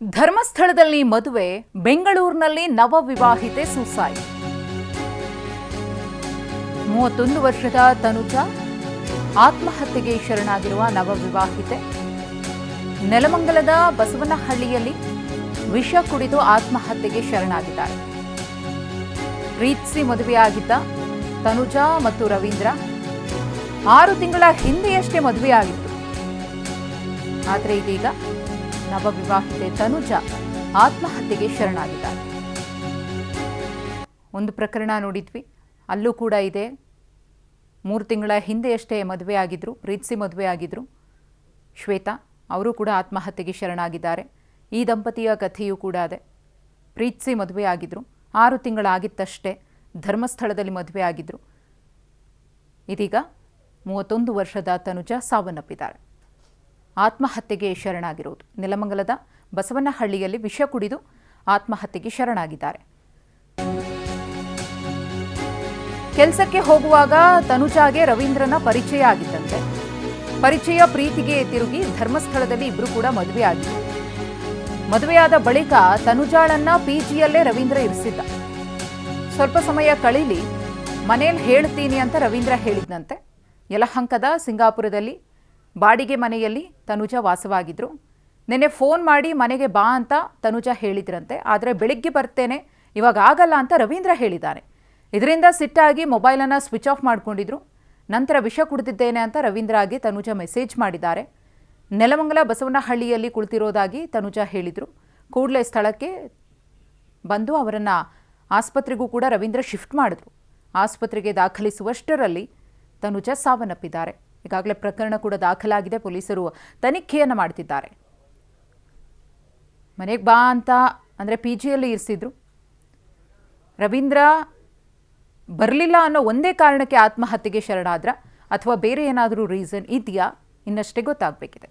ಧರ್ಮಸ್ಥಳದಲ್ಲಿ ಮದುವೆ, ಬೆಂಗಳೂರಿನಲ್ಲಿ ನವವಿವಾಹಿತೆ ಸುಸಾಯ್ಡ್. 31 ವರ್ಷದ ತನುಜಾ ಆತ್ಮಹತ್ಯೆಗೆ ಶರಣಾಗಿರುವ ನವವಿವಾಹಿತೆ. ನೆಲಮಂಗಲದ ಬಸವನಹಳ್ಳಿಯಲ್ಲಿ ವಿಷ ಕುಡಿದು ಆತ್ಮಹತ್ಯೆಗೆ ಶರಣಾಗಿದ್ದಾರೆ. ಪ್ರೀತಿಸಿ ಮದುವೆಯಾಗಿದ್ದ ತನುಜಾ ಮತ್ತು ರವೀಂದ್ರ 6 ತಿಂಗಳ ಹಿಂದೆಯಷ್ಟೇ ಮದುವೆಯಾಗಿತ್ತು. ಆದರೆ ಇದೀಗ ನವವಿವಾಹಿತೆ ತನುಜಾ ಆತ್ಮಹತ್ಯೆಗೆ ಶರಣಾಗಿದ್ದಾರೆ. ಒಂದು ಪ್ರಕರಣ ನೋಡಿದ್ವಿ, ಅಲ್ಲೂ ಕೂಡ ಇದೆ. 3 ತಿಂಗಳ ಹಿಂದೆಯಷ್ಟೇ ಮದುವೆಯಾಗಿದ್ರು, ಪ್ರೀತಿಸಿ ಮದುವೆಯಾಗಿದ್ರು ಶ್ವೇತಾ. ಅವರು ಕೂಡ ಆತ್ಮಹತ್ಯೆಗೆ ಶರಣಾಗಿದ್ದಾರೆ. ಈ ದಂಪತಿಯ ಕಥೆಯೂ ಕೂಡ ಅದೇ. ಪ್ರೀತಿಸಿ ಮದುವೆಯಾಗಿದ್ರು, 6 ತಿಂಗಳಾಗಿತ್ತಷ್ಟೇ ಧರ್ಮಸ್ಥಳದಲ್ಲಿ ಮದುವೆಯಾಗಿದ್ರು. ಇದೀಗ 31 ವರ್ಷದ ತನುಜಾ ಸಾವನ್ನಪ್ಪಿದ್ದಾರೆ. ಆತ್ಮಹತ್ಯೆಗೆ ಶರಣಾಗಿರುವುದು. ನೆಲಮಂಗಲದ ಬಸವನಹಳ್ಳಿಯಲ್ಲಿ ವಿಷ ಕುಡಿದು ಆತ್ಮಹತ್ಯೆಗೆ ಶರಣಾಗಿದ್ದಾರೆ. ಕೆಲಸಕ್ಕೆ ಹೋಗುವಾಗ ತನುಜಾಗೆ ರವೀಂದ್ರನ ಪರಿಚಯ ಆಗಿದ್ದಂತೆ. ಪರಿಚಯ ಪ್ರೀತಿಗೆ ತಿರುಗಿ ಧರ್ಮಸ್ಥಳದಲ್ಲಿ ಇಬ್ಬರು ಕೂಡ ಮದುವೆಯಾಗಿದ್ದರು. ಮದುವೆಯಾದ ಬಳಿಕ ತನುಜಾಳನ್ನ ಪಿಜಿಯಲ್ಲೇ ರವೀಂದ್ರ ಇರಿಸಿದ್ದ. ಸ್ವಲ್ಪ ಸಮಯ ಕಳೀಲಿ ಮನೇಲಿ ಹೇಳ್ತೀನಿ ಅಂತ ರವೀಂದ್ರ ಹೇಳಿದ್ನಂತೆ. ಯಲಹಂಕದ ಸಿಂಗಾಪುರದಲ್ಲಿ ಬಾಡಿಗೆ ಮನೆಯಲ್ಲಿ ತನುಜಾ ವಾಸವಾಗಿದ್ರು. ನಿನ್ನೆ ಫೋನ್ ಮಾಡಿ ಮನೆಗೆ ಬಾ ಅಂತ ತನುಜಾ ಹೇಳಿದ್ರಂತೆ. ಆದರೆ ಬೆಳಿಗ್ಗೆ ಬರ್ತೇನೆ, ಇವಾಗ ಆಗಲ್ಲ ಅಂತ ರವೀಂದ್ರ ಹೇಳಿದ್ದಾನೆ. ಇದರಿಂದ ಸಿಟ್ಟಾಗಿ ಮೊಬೈಲನ್ನು ಸ್ವಿಚ್ ಆಫ್ ಮಾಡಿಕೊಂಡಿದ್ರು. ನಂತರ ವಿಷ ಕುಡಿದಿದ್ದೇನೆ ಅಂತ ರವೀಂದ್ರಗೆ ತನುಜಾ ಮೆಸೇಜ್ ಮಾಡಿದ್ದಾರೆ. ನೆಲಮಂಗಲ ಬಸವನಹಳ್ಳಿಯಲ್ಲಿ ಕುಳಿತಿರೋದಾಗಿ ತನುಜಾ ಹೇಳಿದರು. ಕೂಡಲೇ ಸ್ಥಳಕ್ಕೆ ಬಂದು ಅವರನ್ನು ಆಸ್ಪತ್ರೆಗೂ ಕೂಡ ರವೀಂದ್ರ ಶಿಫ್ಟ್ ಮಾಡಿದ್ರು. ಆಸ್ಪತ್ರೆಗೆ ದಾಖಲಿಸುವಷ್ಟರಲ್ಲಿ ತನುಜಾ ಸಾವನ್ನಪ್ಪಿದ್ದಾರೆ. ಈಗಾಗಲೇ ಪ್ರಕರಣ ಕೂಡ ದಾಖಲಾಗಿದೆ. ಪೊಲೀಸರು ತನಿಖೆಯನ್ನು ಮಾಡ್ತಿದ್ದಾರೆ. ಮನೆಗೆ ಬಾ ಅಂತ ಅಂದರೆ ಪಿ ಜಿಯಲ್ಲಿ ಇರಿಸಿದ್ರು. ರವೀಂದ್ರ ಬರಲಿಲ್ಲ ಅನ್ನೋ ಒಂದೇ ಕಾರಣಕ್ಕೆ ಆತ್ಮಹತ್ಯೆಗೆ ಶರಣಾದ್ರ ಅಥವಾ ಬೇರೆ ಏನಾದರೂ ರೀಸನ್ ಇದೆಯಾ? ಇನ್ನಷ್ಟೇ ಗೊತ್ತಾಗಬೇಕಿದೆ.